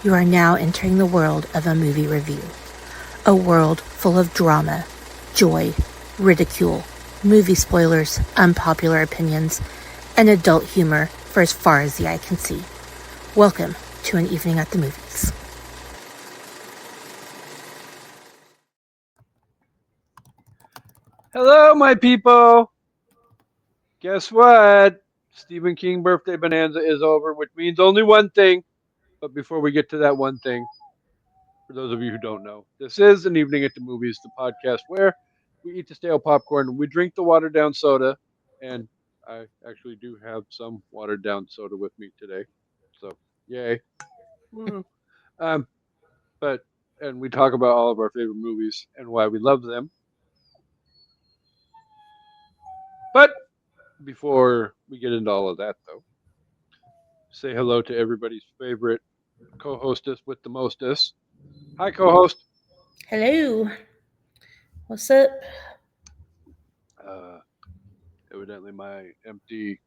You are now entering the world of a movie review. A world full of drama, joy, ridicule, movie spoilers, unpopular opinions, and adult humor for as far as the eye can see. Welcome to an evening at the movies. Hello, my people. Guess what? Stephen King birthday bonanza is over, which means only one thing. But before we get to that one thing, for those of you who don't know, this is an evening at the movies, the podcast where we eat the stale popcorn, we drink the watered down soda, and I actually do have some watered down soda with me today. So, yay. Woo. Um, but and we talk about all of our favorite movies and why we love them. But before we get into all of that, though, say hello to everybody's favorite co-hostess with the mostest. Hi, co-host. Hello. What's up? Uh, Evidently, my empty,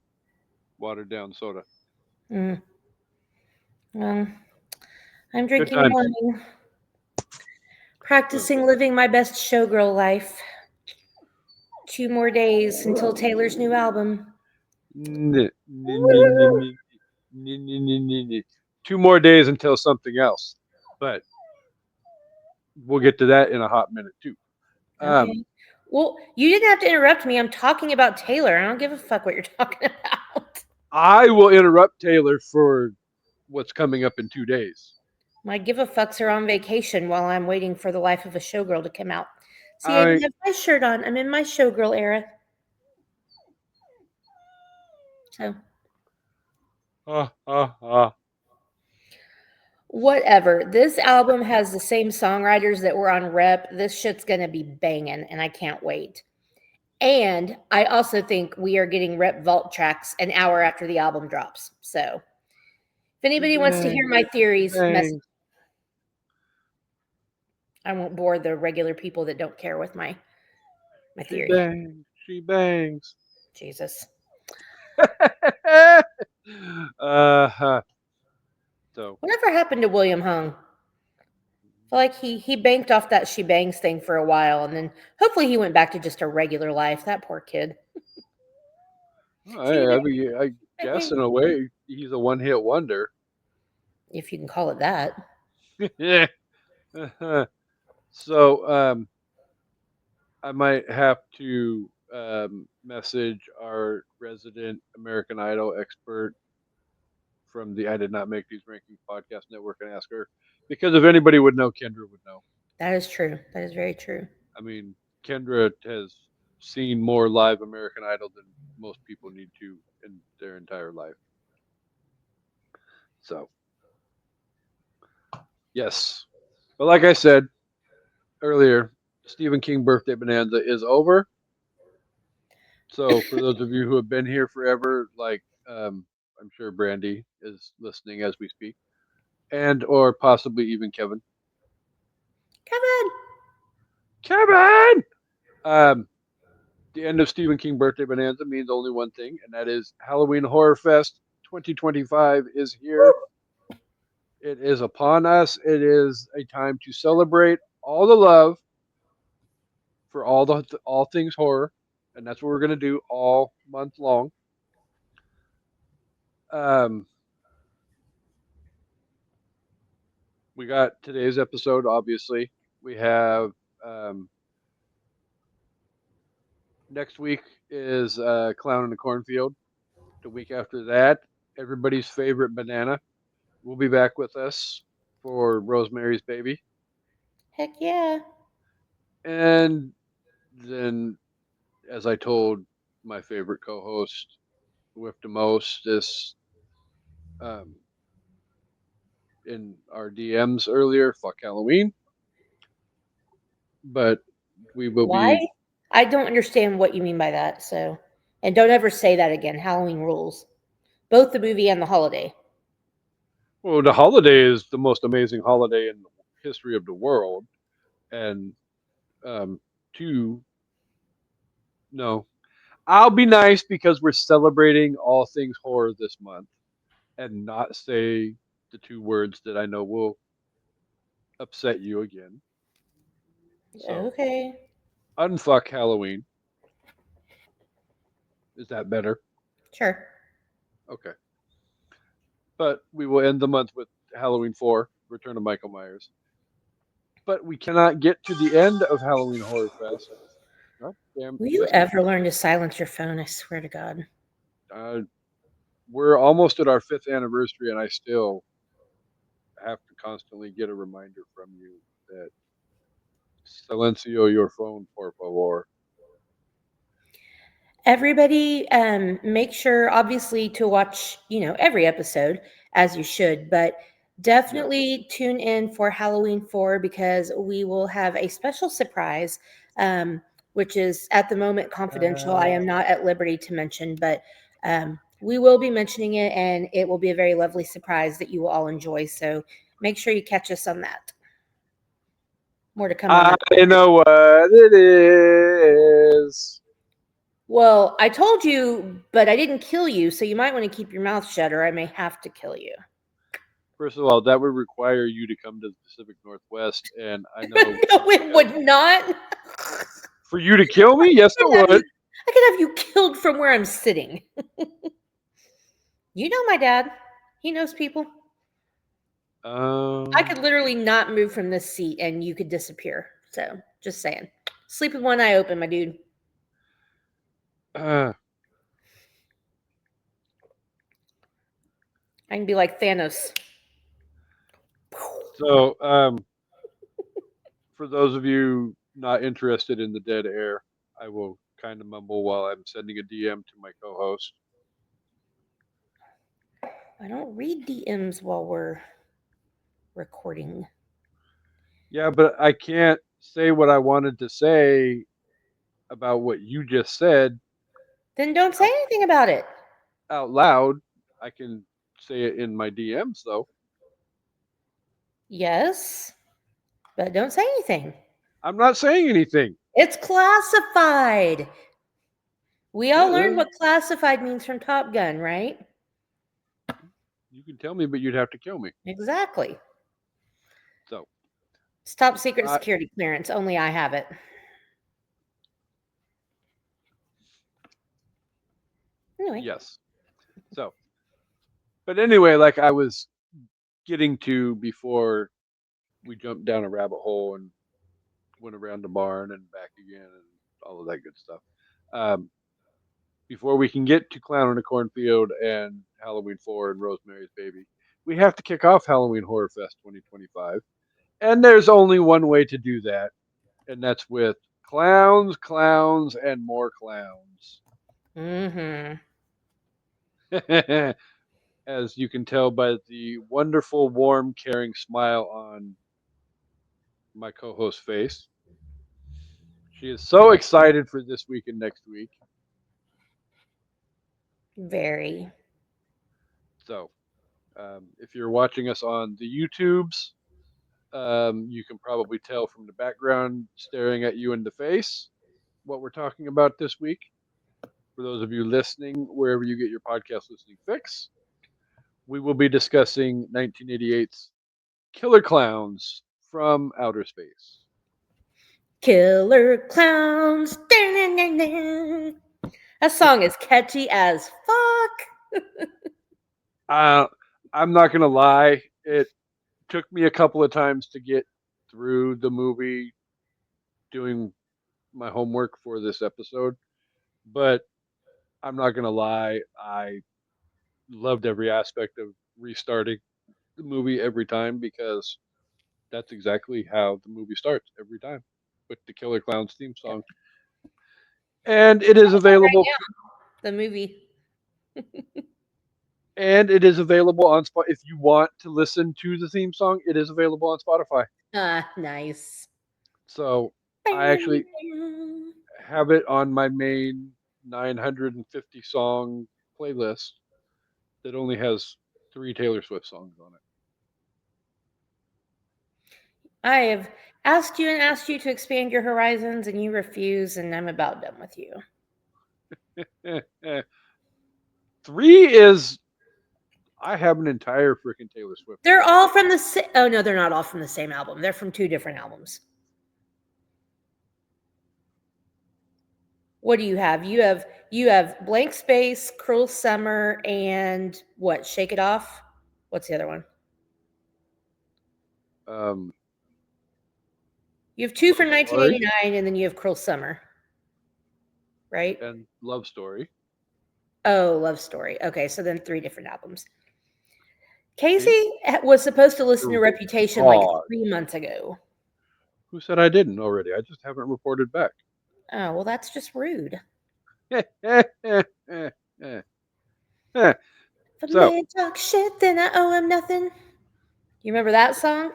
watered-down soda. Mm, well, I'm Good drinking times. wine, Uh, practicing living my best showgirl life. 2 more days until Taylor's new album. n- n- n- n- n. 2 more days until something else, but we'll get to that in a hot minute too. Um, Okay. Well, you didn't have to interrupt me. I'm talking about Taylor. I don't give a fuck what you're talking about. I will interrupt Taylor for what's coming up in 2 days. My give a fucks are on vacation while I'm waiting for the life of a showgirl to come out. See, I even I have my shirt on. I'm in my showgirl era. So, ah. whatever. This album has the same songwriters that were on Rep. This shit's going to be banging, and I can't wait. And I also think we are getting Rep Vault tracks an hour after the album drops. So, if She anybody wants to hear bangs. my She theories, message. bangs. I won't bore the regular people that don't care with my She theory. bangs. She bangs. Jesus. uh-huh. So, Whatever happened to William Hung? I feel like he banked off that she bangs thing for a while, and then hopefully he went back to just a regular life. That poor kid. She I mean, I guess bangs. in a way he's a one-hit wonder. If you can call it that. So, I might have to message our resident American Idol expert from the I Did Not Make These Rankings podcast network and ask her because if anybody would know, Kendra would know. That is true. That is very true. I mean, Kendra has seen more live American Idol than most people need to in their entire life. So, yes. But like I said earlier, Stephen King birthday bonanza is over. So, for those of you who have been here forever, like I'm sure Brandy is listening as we speak, and or possibly even Kevin. Kevin. Kevin. Um, the end of Stephen King birthday bonanza means only one thing, and that is Halloween Horror Fest 2025 is here. It is upon us. It is a time to celebrate all the love for all things horror, and that's what we're gonna do all month long. Um, we got today's episode. Obviously, we have um, next week is Clown in the Cornfield. The week after that, everybody's favorite banana will be back with us for Rosemary's Baby, Heck yeah. and then as I told my favorite co-host with the most this um, in our DMs earlier. Fuck Halloween, but we will Why? be. I don't understand what you mean by that. So, and don't ever say that again. Halloween rules. Both the movie and the holiday. Well, the holiday is the most amazing holiday in the history of the world, and um, two, no, I'll be nice because we're celebrating all things horror this month, and not say the two words that I know will upset you again. So, Okay. unfuck Halloween. Is that better? Sure. Okay. But we will end the month with Halloween 4, Return of Michael Myers. But we cannot get to the end of Halloween Horror Fest. God damn Will you system. ever learn to silence your phone? I swear to God. Uh, we're almost at our 5th anniversary, and I still have to constantly get a reminder from you that silencio your phone, por favor. Everybody, make sure obviously to watch, every episode as you should, but Yes. definitely tune in for Halloween 4 because we will have a special surprise, which is at the moment confidential. I am not at liberty to mention, but we will be mentioning it and it will be a very lovely surprise that you will all enjoy. So make sure you catch us on that. More to come on I that. know what it is. Well, I told you, but I didn't kill you, so you might want to keep your mouth shut, or I may have to kill you. First of all, that would require you to come to the Pacific Northwest, and I know No, something it else. would not. For you to kill me? Yes, it would. I could have you killed from where I'm sitting. You know my dad. He knows people. I could Um, literally not move from this seat and you could disappear. So, just saying. Sleep with one eye open, my dude. uh, I can be like Thanos. so, for those of you not interested in the dead air, I will kind of mumble while I'm sending a DM to my co-host. I don't read DMs while we're recording. Yeah, but I can't say what I wanted to say about what you just said Then don't say out, anything about it. out loud. I can say it in my DMs though. Yes, but don't say anything. I'm not saying anything. It's classified. We all learned Yeah, what classified means from Top Gun, right? you can tell me, but you'd have to kill me. Exactly. So, It's top secret uh, security clearance. Only I have it. Anyway, yes. So, but anyway, like I was getting to before we jumped down a rabbit hole and went around the barn and back again and all of that good stuff. Um, before we can get to Clown in a Cornfield and Halloween 4 and Rosemary's Baby, we have to kick off Halloween Horror Fest 2025. And there's only one way to do that, and that's with clowns, clowns, and more clowns. mm-hmm. As you can tell by the wonderful, warm, caring smile on my co host's face. She is so excited for this week and next week. Very. So, if you're watching us on the YouTubes, you can probably tell from the background staring at you in the face what we're talking about this week. For those of you listening, wherever you get your podcast listening fix, we will be discussing 1988's Killer Clowns from Outer Space. Killer clowns. That song is catchy as fuck. Uh, I'm not gonna lie, it took me a couple of times to get through the movie doing my homework for this episode, but I'm not gonna lie, I loved every aspect of restarting the movie every time because that's exactly how the movie starts every time with the Killer Clowns theme song. And it is available The movie. on Spotify. If you want to listen to the theme song, it is available on Spotify. Ah, nice. So I actually have it on my main 950 song playlist that only has 3 Taylor Swift songs on I have asked you to expand your horizons and you refuse, and I'm about done with you. it. 3 is I have an entire freaking Taylor Swift They're all collection. from the same. Oh no, they're not all from the same album. They're from two different albums. What do you have? You have Blank Space, Cruel Summer, and what? Shake It Off. What's the other one? Um, You have two Love from Story 1989, and then you have Cruel Summer, right? and Love Story. Oh, Love Story. Okay, so then three different albums. See, Casey was supposed to listen to you're Reputation like wrong. 3 months ago. Who said I didn't already? I just haven't reported back. Oh, well, that's just rude. If a So, man talk shit, then I owe him nothing. You remember that song?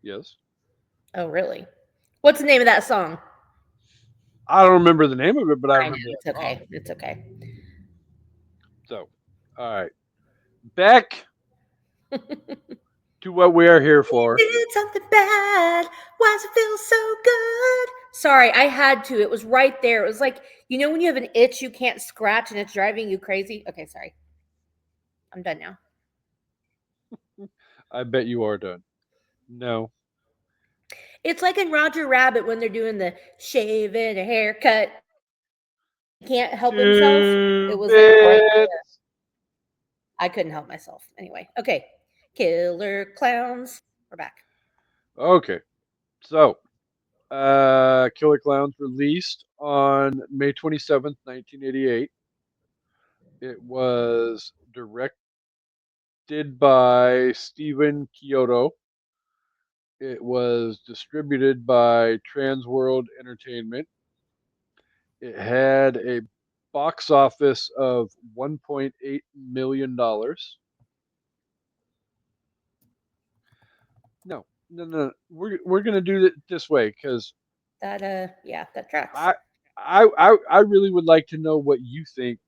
yes. Oh, really? What's the name of that song? I don't remember the name of it, but I I know, remember it's that song. okay. It's okay. So, all right. Back to what we are here for. Did something bad. Why does it feel so good? Sorry, I had to. It was right there. It was like, when you have an itch you can't scratch and it's driving you crazy? Okay, sorry. I'm done now. I bet you are done. No. It's like in Roger Rabbit when they're doing the shave and a haircut. He can't help himself. It Two was like right bits. there. I couldn't help myself. Anyway, okay. Killer Clowns. We're back. Okay. So, Killer Clowns released on May 27th, 1988. It was directed by Stephen Kyoto. It was distributed by Transworld Entertainment. It had a box office of $1.8 million. No, no, no. We're gonna do it this way because Yeah, that tracks. I really would like to know what you think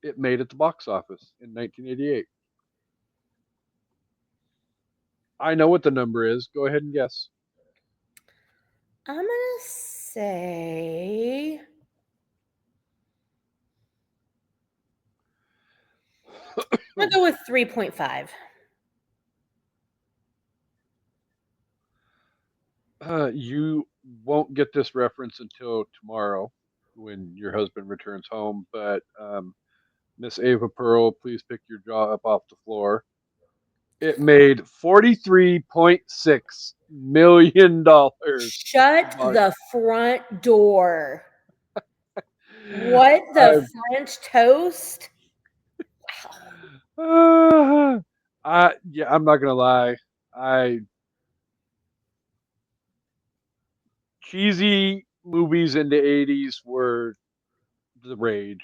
it made at the box office in 1988. I know what the number is. Go ahead and guess. I'm gonna say I'm gonna go with 3.5. You won't get this reference until tomorrow when your husband returns home. But Miss Ava Pearl, please pick your jaw up off the floor. It made $43.6 million. Shut the front door. What the I, French toast? Wow. yeah, I'm not gonna lie. I cheesy movies in the '80s were the rage.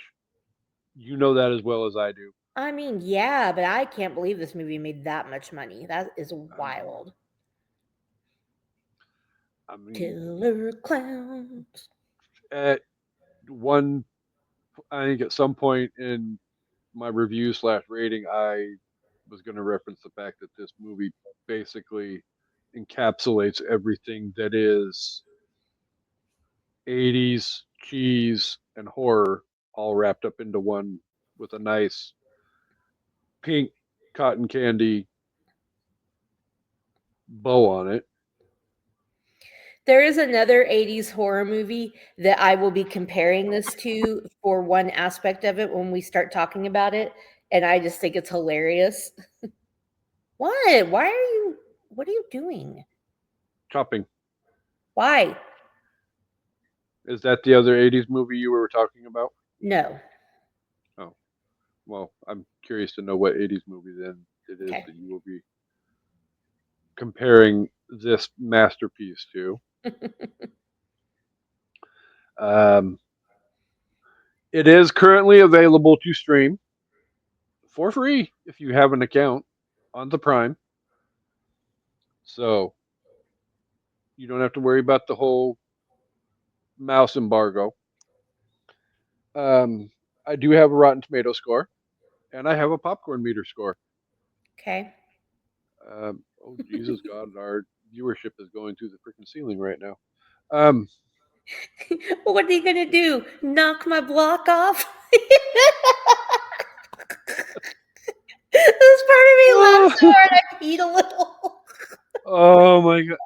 You know that as well as I do. I mean, yeah, but I can't believe this movie made that much money. That is Um, wild. I mean, Killer Clowns. at one, I think at some point in my review slash rating, I was going to reference the fact that this movie basically encapsulates everything that is '80s cheese and horror all wrapped up into one with a nice pink cotton candy bow on it. There is another 80s horror movie that I will be comparing this to for one aspect of it when we start talking about it. And I just think it's hilarious. What? What are you doing? Chopping. Why? Is that the other '80s movie you were talking about? No. Oh, well, I'm curious to know what '80s movie then it is Okay. that you will be comparing this masterpiece to. Um, it is currently available to stream for free if you have an account on the Prime. So you don't have to worry about the whole mouse embargo. Um, I do have a Rotten Tomato score, and I have a popcorn meter score. Okay. Oh Jesus God, our viewership is going through the freaking ceiling right now. Um, What are you going to do? Knock my block off? This part of me laughed so Oh, hard I peed a little. oh my god.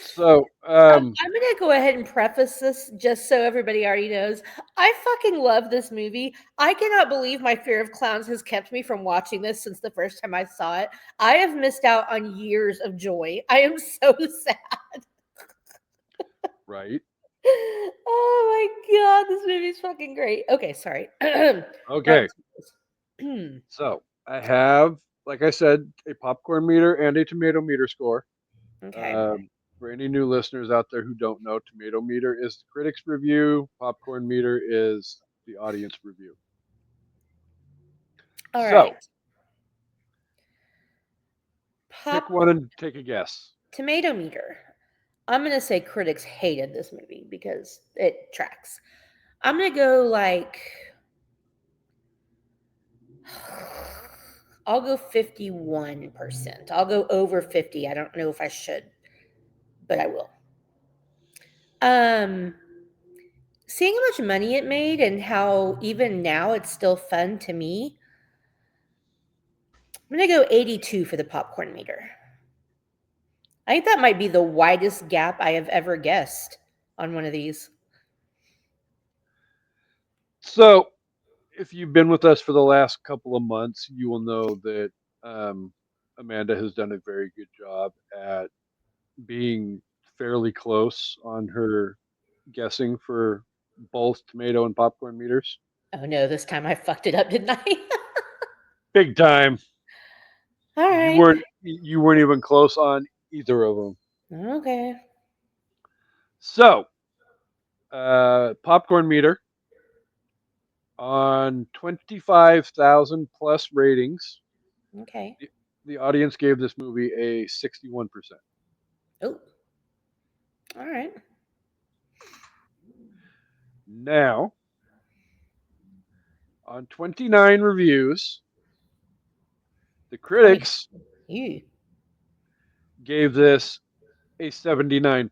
So, I'm gonna go ahead and preface this just so everybody already knows. I fucking love this movie. I cannot believe my fear of clowns has kept me from watching this since the first time I saw it. I have missed out on years of joy. I am so sad. right. Oh my god, this movie's fucking great. Okay, sorry. Back Okay. to So, I have, like I said, a popcorn meter and a tomato meter score. okay. Um, for any new listeners out there who don't know, tomato meter is the critics' review, popcorn meter is the audience review. All So, right. pick Pop one and take a guess. tomato meter. I'm gonna say critics hated this movie because it tracks. I'm gonna go like I'll go 51%. I'll go over 50. I don't know if I should, but I will. Um Seeing how much money it made and how even now it's still fun to me, I'm gonna go 82 for the popcorn meter. I think that might be the widest gap I have ever guessed on one of these. So, if you've been with us for the last couple of months, you will know that um, Amanda has done a very good job at being fairly close on her guessing for both tomato and popcorn meters. Oh no, this time I fucked it up, didn't I? Big time. All You right. weren't even close on either of them. Okay. So, popcorn meter on 25,000 plus ratings. Okay. The, the audience gave this movie a 61%. Oh, all right. Now, on 29 reviews, the 20. critics You. gave this a 79%.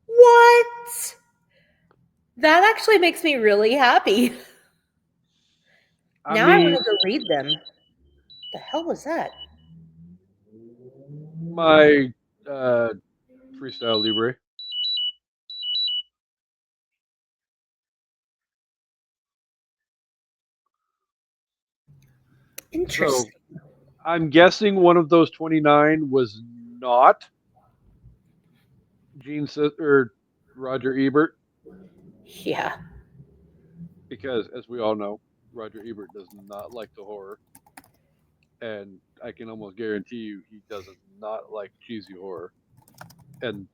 What? That actually makes me really happy. I Now I want mean, to go read them. The hell was that? my uh, freestyle libre. So Interesting. I'm guessing one of those 29 was not or Roger Ebert, Yeah. because as we all know, Roger Ebert does not like the horror, and I can almost guarantee you he doesn't not like cheesy horror. And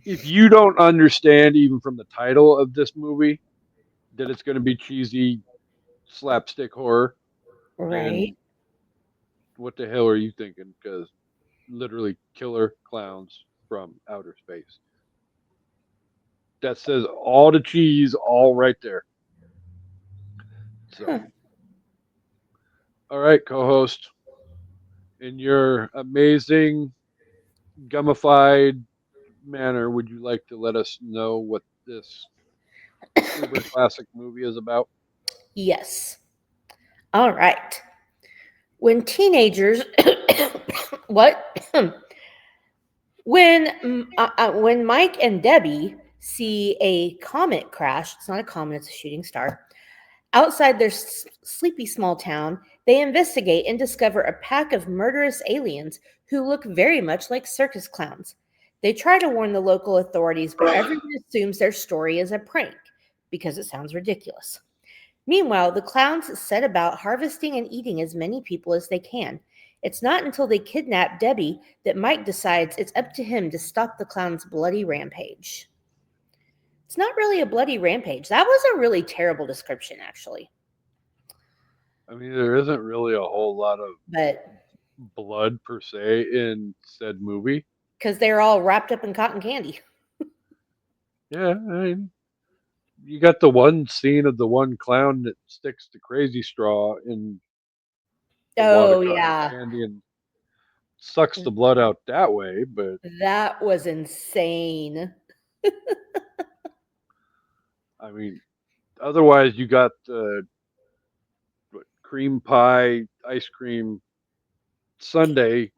if you don't understand, even from the title of this movie, that it's going to be cheesy slapstick horror, Right. then what the hell are you thinking? Because literally killer clowns from outer space. That says all the cheese all right there. So, Huh. all right, co-host, in your amazing gummified manner, would you like to let us know what this uber classic movie is about? Yes. All right. When teenagers, what? When Mike and Debbie see a comet crash, it's not a comet, it's a shooting star. Outside their sleepy small town, they investigate and discover a pack of murderous aliens who look very much like circus clowns. They try to warn the local authorities, but everyone assumes their story is a prank because it sounds ridiculous. Meanwhile, the clowns set about harvesting and eating as many people as they can. It's not until they kidnap Debbie that Mike decides it's up to him to stop the clown's bloody rampage. It's not really a bloody rampage. That was a really terrible description, actually. I mean, there isn't really a whole lot of But blood per se in said movie. because they're all wrapped up in cotton candy. Yeah, I mean, you got the one scene of the one clown that sticks the crazy straw in a wad of Oh, cotton yeah. candy and sucks the blood out that way. But That was insane. I mean, otherwise you got cream pie ice cream sundae That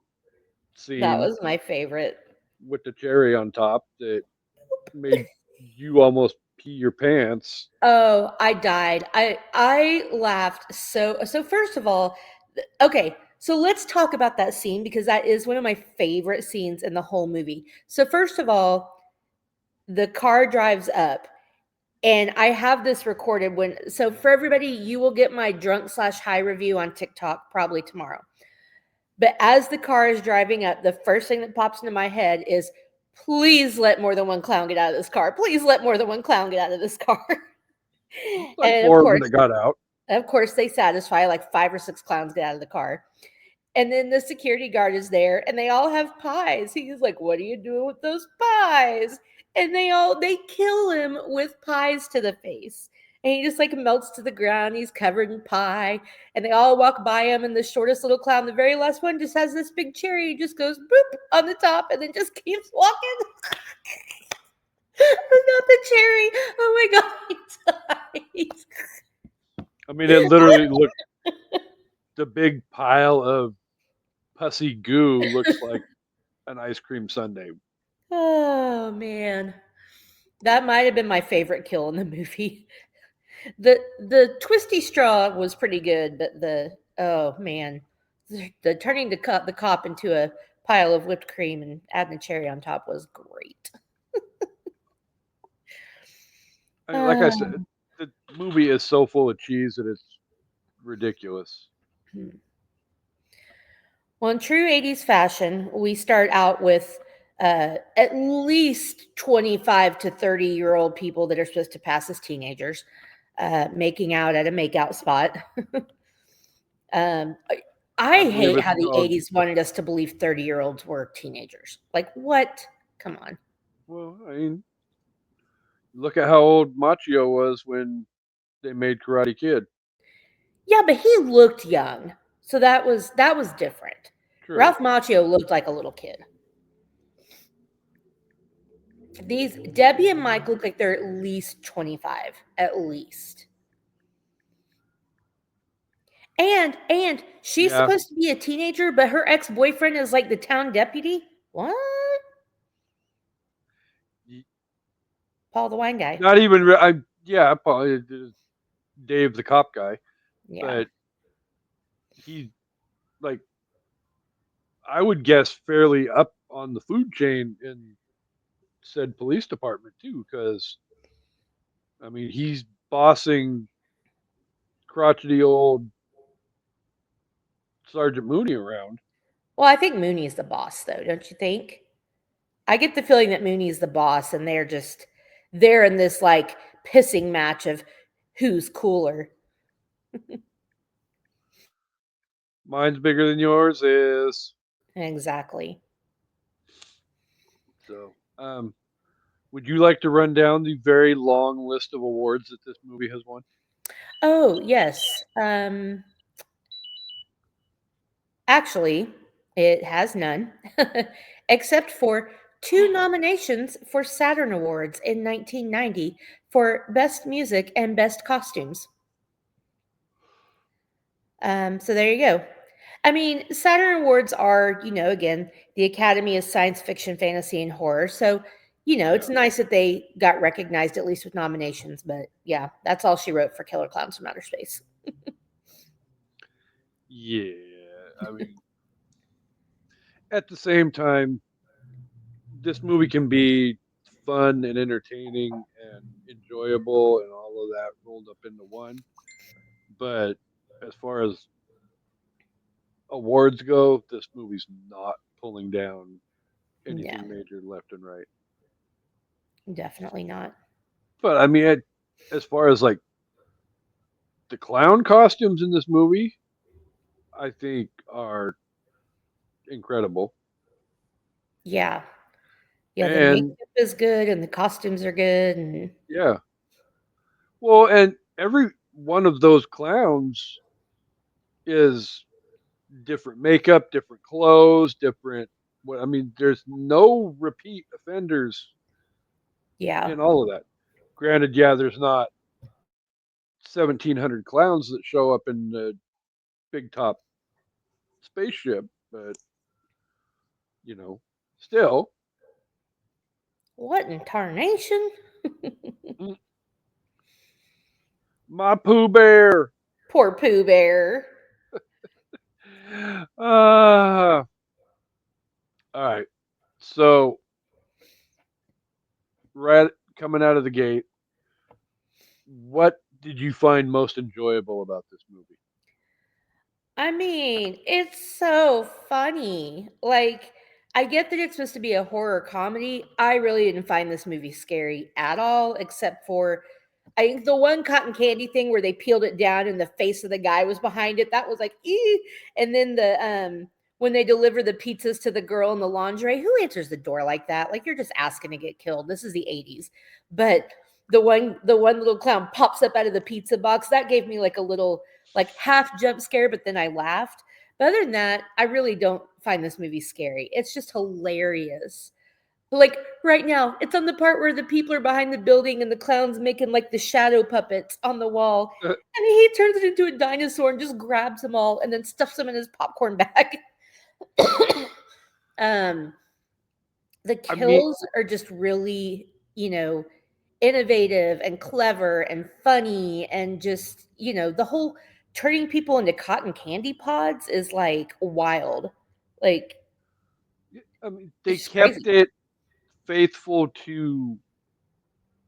scene was my favorite. with the cherry on top that made you almost pee your pants. Oh, I died. I laughed so first of all, okay, so let's talk about that scene because that is one of my favorite scenes in the whole movie. So first of all, the car drives up and I have this recorded when so for everybody, you will get my drunk slash high review on TikTok probably tomorrow. But as the car is driving up, the first thing that pops into my head is please let more than one clown get out of this car. Please let more than one clown get out of this car. Looks like And four of them that got out. of course, they satisfy like 5 or 6 clowns get out of the car. And then the security guard is there and they all have pies. He's like, "What are you doing with those pies?" And they kill him with pies to the face. And he just like melts to the ground. He's covered in pie. And they all walk by him. And the shortest little clown, the very last one, just has this big cherry. He just goes boop on the top and then just keeps walking. Not the cherry. Oh my God, he dies. I mean, it literally looked the big pile of pussy goo looks like an ice cream sundae. Oh man. That might have been my favorite kill in the movie. The twisty straw was pretty good, but the oh man, the turning the cop into a pile of whipped cream and adding the cherry on top was great. I mean, like I Uh, said, the movie is so full of cheese that it's ridiculous. well, in true '80s fashion, we start out with at least 25 to 30-year-old people that are supposed to pass as teenagers making out at a makeout spot. Um, I I believe hate it's how the called. 80s wanted us to believe 30-year-olds were teenagers. Like, what? Come on. Well, I mean, look at how old Machio was when they made Karate Kid. Yeah, but he looked young. So that was different. True. Ralph Macchio looked like a little kid. These Debbie and Mike look like they're at least 25, at least. And she's Yeah. supposed to be a teenager, but her ex-boyfriend is like the town deputy. What? y- Paul the wine guy. Not even. Yeah, probably Dave the cop guy, Yeah. but he like I would guess fairly up on the food chain in said police department too, because I mean he's bossing crotchety old Sergeant Mooney around. Well, I think Mooney's the boss though, don't you think? I get the feeling that Mooney's the boss and they're in this like pissing match of who's cooler. Mine's bigger than yours is. Exactly. So, would you like to run down the very long list of awards that this movie has won? Oh, yes. Actually, it has none, except for 2 nominations for Saturn Awards in 1990 for Best Music and Best Costumes. So there you go. I mean, Saturn Awards are, again, the Academy of Science Fiction, Fantasy, and Horror. So, Yeah. it's nice that they got recognized at least with nominations. But yeah, that's all she wrote for Killer Clowns from Outer Space. Yeah. I mean, at the same time, this movie can be fun and entertaining and enjoyable and all of that rolled up into one. But as far as awards go, this movie's not pulling down anything No, major left and right. definitely not. But I mean, as far as like the clown costumes in this movie, I think are incredible. Yeah. Yeah, the And makeup is good and the costumes are good and yeah, well, and every one of those clowns is different makeup, different clothes, different. What I mean, there's no repeat offenders yeah. in all of that. Granted, yeah, there's not 1,700 clowns that show up in the big top spaceship, but you know, still, What in tarnation? mm, my Pooh Bear. Poor Pooh Bear. All right. So, right coming out of the gate, what did you find most enjoyable about this movie? I mean, it's so funny. Like, I get that it's supposed to be a horror comedy. I really didn't find this movie scary at all, except for I think the one cotton candy thing where they peeled it down and the face of the guy was behind it. That was like, and then when they deliver the pizzas to the girl in the lingerie, who answers the door like that? Like you're just asking to get killed. This is the 80s. But the one little clown pops up out of the pizza box. That gave me like a little like half jump scare, but then I laughed. But other than that, I really don't find this movie scary. It's just hilarious. Like right now, it's on the part where the people are behind the building and the clown's making like the shadow puppets on the wall. And he turns it into a dinosaur and just grabs them all and then stuffs them in his popcorn bag. um, the I mean, kills are just really, innovative and clever and funny and just, the whole turning people into cotton candy pods is like wild. Like they it's just kept crazy. it faithful to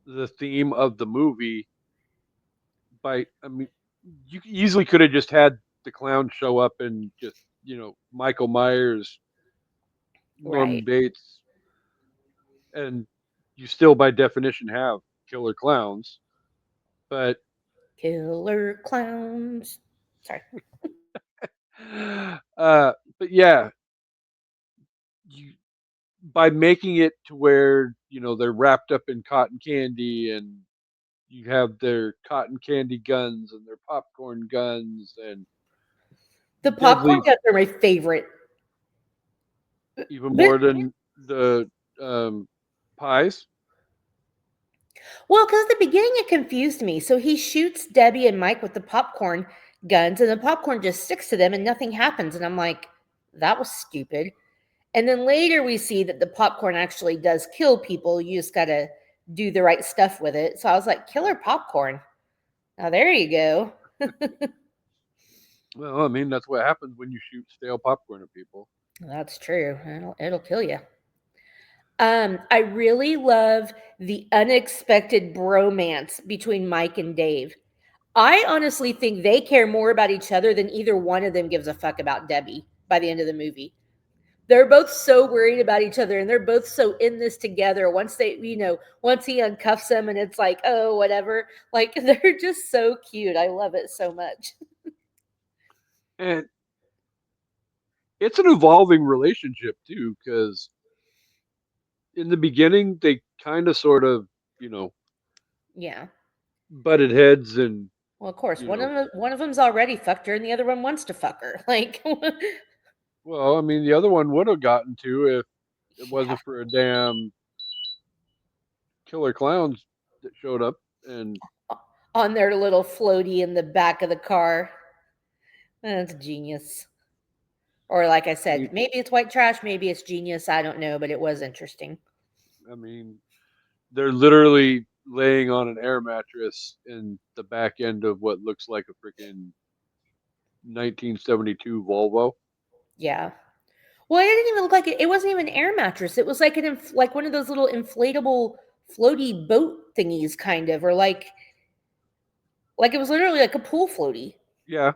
the theme of the movie by. I mean, you easily could have just had the clown show up and just Michael Myers, Right. Norman Bates, and you still by definition have killer clowns. But Killer clowns. Sorry. but yeah, you by making it to where they're wrapped up in cotton candy and you have their cotton candy guns and their popcorn guns and The popcorn deadly guns are my favorite. even But more than the um, pies. well, because at the beginning it confused me. So he shoots Debbie and Mike with the popcorn guns, and the popcorn just sticks to them and nothing happens. And I'm like, that was stupid. And then later we see that the popcorn actually does kill people. You just gotta do the right stuff with it. So I was like, Yeah. killer popcorn. Now there you go. Well, I mean that's what happens when you shoot stale popcorn at people. That's true. It'll kill you. I really love the unexpected bromance between Mike and Dave. I honestly think they care more about each other than either one of them gives a fuck about Debbie by the end of the movie. They're both so worried about each other and they're both so in this together. Once he uncuffs them and it's like, oh, whatever. Like they're just so cute. I love it so much. And it's an evolving relationship too, because in the beginning they kind of sort of Yeah. butted heads and Well, of course, you one know of them, one of them's already fucked her and the other one wants to fuck her. Like, well, I mean the other one would have gotten to if it yeah, wasn't for a damn killer clowns that showed up and on their little floaty in the back of the car. That's genius. Or like I I mean, said, maybe it's white trash, maybe it's genius. I don't know, but it was interesting. I mean they're literally laying on an air mattress in the back end of what looks like a freaking 1972 Volvo. Yeah. Well, it didn't even look like it. It wasn't even an air mattress. It was like like one of those little inflatable floaty boat thingies, kind of, or like it was literally like a pool floaty. Yeah,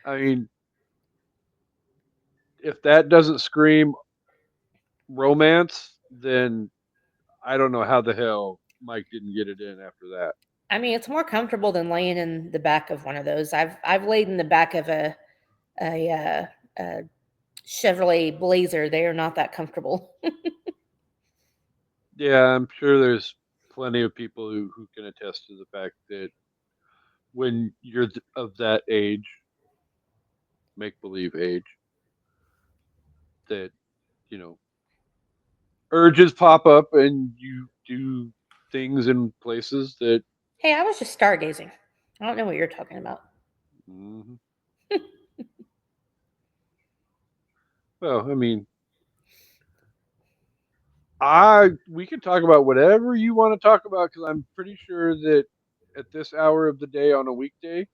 I mean, if that doesn't scream romance, then I don't know how the hell Mike didn't get it in after that. I mean, it's more comfortable than laying in the back of one of those. I've laid in the back of a Chevrolet Blazer. They are not that comfortable. Yeah, I'm sure there's plenty of people who can attest to the fact that when you're of that age, make believe age, that you know urges pop up and you do things in places that Hey, I was just stargazing. I don't know what you're talking about. Hmm. Well, I mean, I we can talk about whatever you want to talk about because I'm pretty sure that at this hour of the day on a weekday,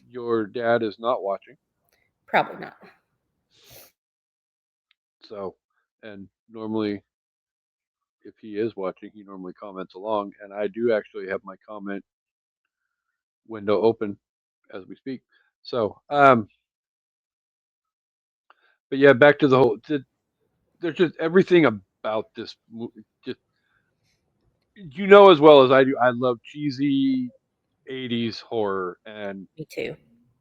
your dad is not watching. Probably not. So, and normally, if he is watching, he normally comments along, and I do actually have my comment window open as we speak. So, but yeah, back to the whole. There's just everything about this movie. Just you know as well as I do, I love cheesy '80s horror, and Me too.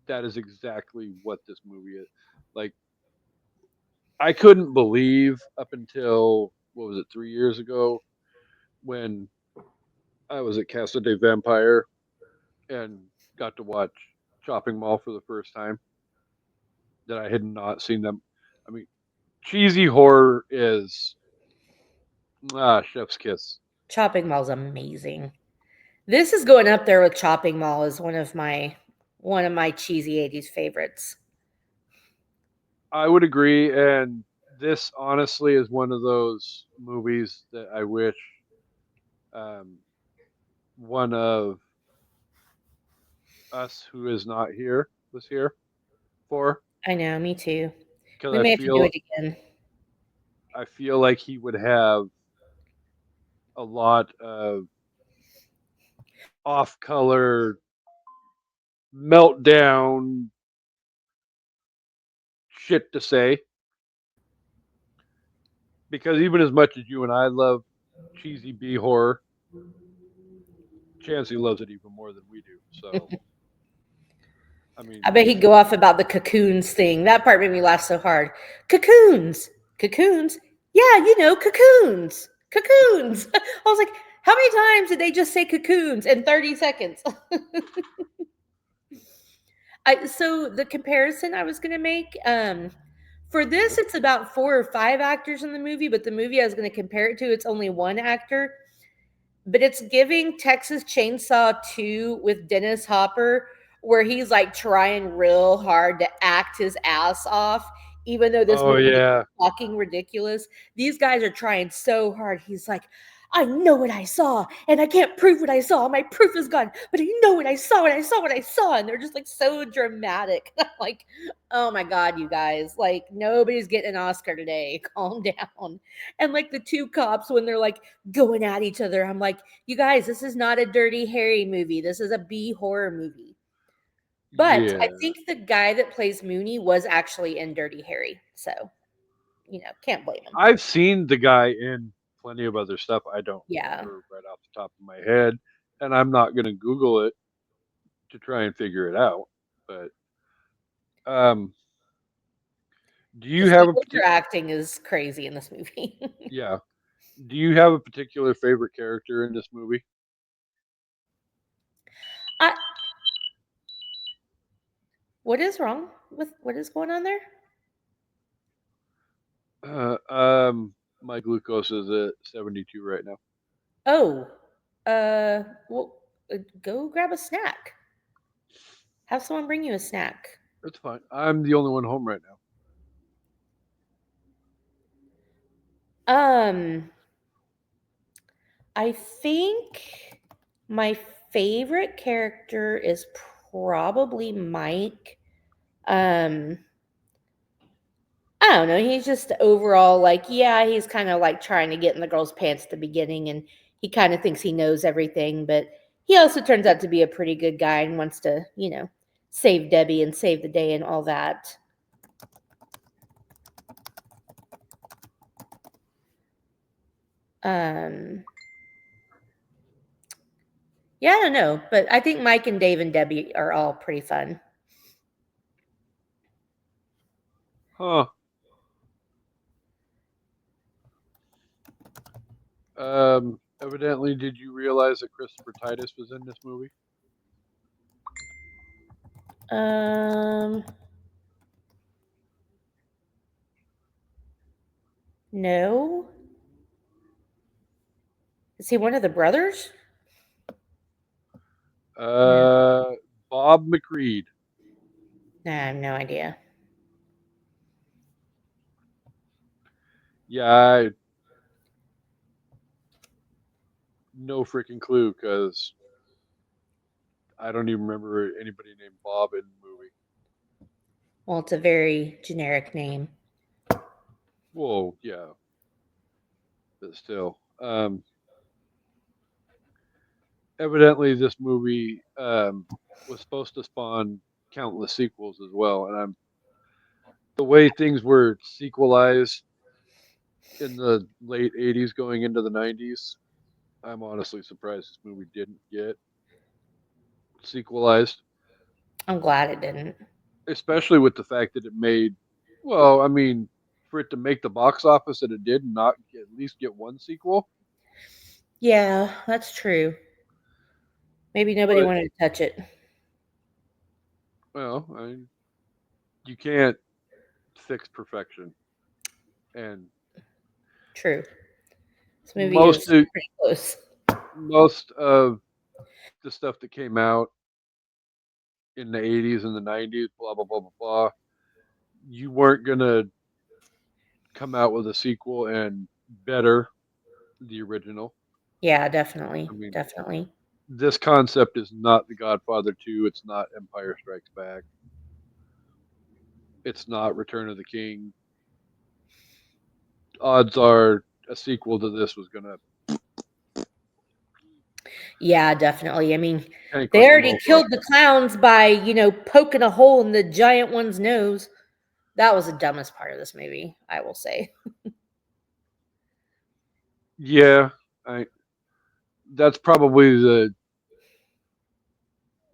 that is exactly what this movie is. Like, I couldn't believe up until what was it, 3 years ago, when I was at Casa de Vampire and got to watch Chopping Mall for the first time, that I had not seen them. I mean, cheesy horror is chef's kiss. Chopping Mall's amazing. This is going up there with Chopping Mall as one of my cheesy 80s favorites. I would agree, and this honestly is one of those movies that I wish um, one of us who is not here was here for, I know, me too. because We may have to do it again. I feel like he would have a lot of off color meltdown shit to say, because even as much as you and I love cheesy B horror, Chansey loves it even more than we do. So I I mean, bet he'd go off about the cocoons thing. That part made me laugh so hard. Cocoons, cocoons. Yeah, cocoons, cocoons. I was like, how many times did they just say cocoons in 30 seconds? So the comparison I was gonna make, for this, it's about 4 or 5 actors in the movie, but the movie I was gonna compare it to, it's only one actor. But it's giving Texas Chainsaw 2 with Dennis Hopper, where he's like trying real hard to act his ass off, even though this oh movie is yeah, fucking ridiculous. These guys are trying so hard. He's like, I know what I saw, and I can't prove what I saw. My proof is gone, but I know what I saw, and I saw what I saw. And they're just like so dramatic. Like, oh my God, you guys. Like, nobody's getting an Oscar today. Calm down. And like the two cops, when they're like going at each other, I'm like, you guys, this is not a Dirty Harry movie. This is a B horror movie. But I yeah. think the guy that plays Mooney was actually in Dirty Harry. So, can't blame him. I've seen the guy in plenty of other stuff. I don't Yeah. remember right off the top of my head, and I'm not going to Google it to try and figure it out. But um, do you Because have the a overacting is crazy in this movie. yeah? Do you have a particular favorite character in this movie? I, what is wrong with what is going on there? My glucose is at 72 right now. Oh, well, go grab a snack. Have someone bring you a snack. That's fine. I'm the only one home right now. Um, I think my favorite character is probably Mike. Um, I don't know. He's just overall like, yeah, he's kind of like trying to get in the girl's pants at the beginning, and he kind of thinks he knows everything, but he also turns out to be a pretty good guy and wants to, save Debbie and save the day and all that. Um, yeah, I don't know, but I think Mike and Dave and Debbie are all pretty fun. Huh. Evidently, did you realize that Christopher Titus was in this movie? Um, no. Is he one of the brothers? No. Uh, Bob McReed. Nah, I have no idea. Yeah, I no freaking clue because I don't even remember anybody named Bob in the movie. Well, it's a very generic name. Whoa, yeah, but still. Evidently, this movie was supposed to spawn countless sequels as well, and the way things were sequelized in the late '80s, going into the '90s. I'm honestly surprised this movie didn't get sequelized, I'm glad it didn't. especially with the fact that it made, well, I mean, for it to make the box office that it did and not at least get one sequel. Yeah, that's true. Maybe nobody But, wanted to touch it. well, you can't fix perfection. And True. This movie most is of, pretty close. most of the stuff that came out in the '80s and the '90s, blah, blah, blah, blah, blah, you weren't going to come out with a sequel and better the original. Yeah, definitely. I mean, Definitely. this concept is not The Godfather 2. It's not Empire Strikes Back. It's not Return of the King. Odds are a sequel to this was going to Yeah, definitely. I mean, tank they like a already mofo. killed the clowns by, poking a hole in the giant one's nose. That was the dumbest part of this movie, I will say. Yeah, I, that's probably the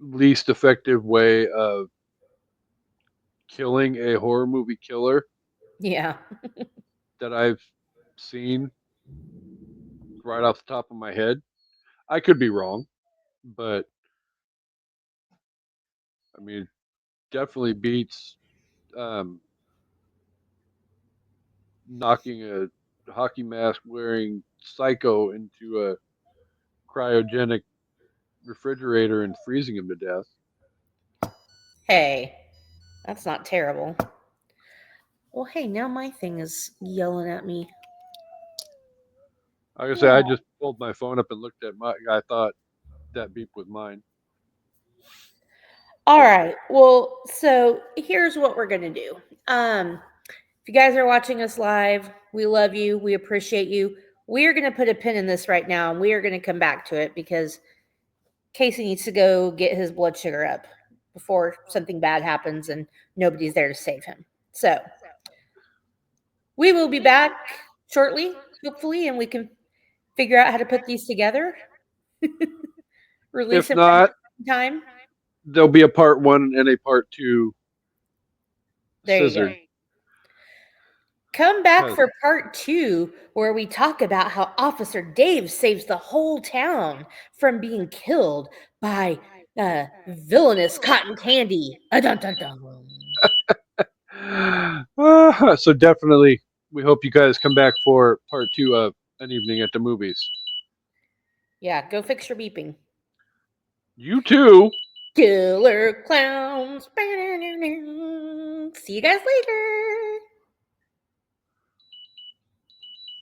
least effective way of killing a horror movie killer Yeah. that I've seen right off the top of my head. I could be wrong, but I mean, definitely beats um, knocking a hockey mask wearing psycho into a cryogenic refrigerator and freezing him to death. Hey, that's not terrible. Well, hey, now my thing is yelling at me. Like I say, I Yeah. just pulled my phone up and looked at my. I thought that beep was mine. All So right. Well, so here's what we're going to do. If you guys are watching us live, we love you. We appreciate you. We are going to put a pin in this right now and we are going to come back to it because Casey needs to go get his blood sugar up before something bad happens and nobody's there to save him. So we will be back shortly, hopefully, and we can figure out how to put these together, release if them not, in time. there'll be a part one and a part two There you go. scissored. Come back 'Cause for part 2, where we talk about how Officer Dave saves the whole town from being killed by villainous cotton candy. Dun, dun, dun. So definitely, we hope you guys come back for part two of An Evening at the Movies. Yeah, go fix your beeping. You too. Killer clowns. See you guys later.